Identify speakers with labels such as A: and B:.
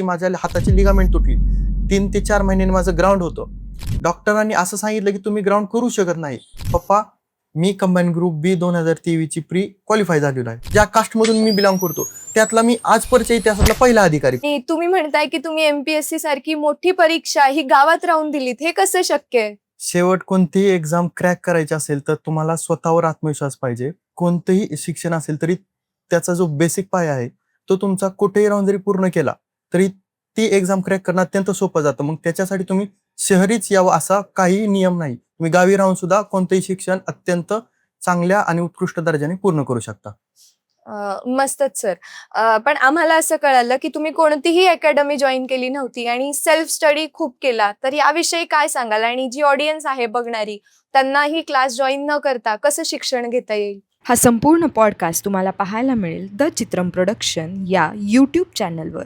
A: माझ्या हाताची लिगामेंट तुटली. 3 ते 4 महिन्यांनी माझं ग्राउंड होतं. डॉक्टरांनी असं सांगितलं की तुम्ही ग्राउंड करू शकत नाही. पप्पा, मी कंबाईन ग्रुप बी 2023 ची प्री क्वालिफाय झालेलो आहे. ज्या कास्टमधून मी बिलॉंग करतो त्यातला मी आजपर्यंत इतिहासातला पहिला अधिकारी.
B: आणि तुम्ही म्हणताय की तुम्ही एमपीएससी सारखी मोठी परीक्षा ही गावात राहून दिलीत, हे कसं शक्य आहे?
A: शेवट कोणतीही एक्झाम क्रॅक करायची असेल तर तुम्हाला स्वतःवर आत्मविश्वास पाहिजे. कोणतंही शिक्षण असेल तरी त्याचा जो बेसिक पाया आहे तो तुमचा कुठेही राहून जरी पूर्ण केला तरी ती एक्झाम क्रॅक करणं अत्यंत सोपं जातं. मग त्याच्यासाठी तुम्ही शहरीच यावं असा काही नियम नाही. तुम्ही गावी राहून सुद्धा कोणतंही शिक्षण अत्यंत चांगल्या आणि उत्कृष्ट दर्जाने पूर्ण करू शकता.
B: मस्तच सर. पण आम्हाला असं कळालं की तुम्ही कोणतीही अकॅडमी जॉईन केली नव्हती आणि सेल्फ स्टडी खूप केला. तर याविषयी काय सांगाल? आणि जी ऑडियन्स आहे बघणारी, त्यांनाही क्लास जॉईन न करता कसं शिक्षण घेता येईल?
C: हा संपूर्ण पॉडकास्ट तुम्हाला पाहायला मिळेल द चित्रम प्रोडक्शन या यूट्यूब चॅनलवर.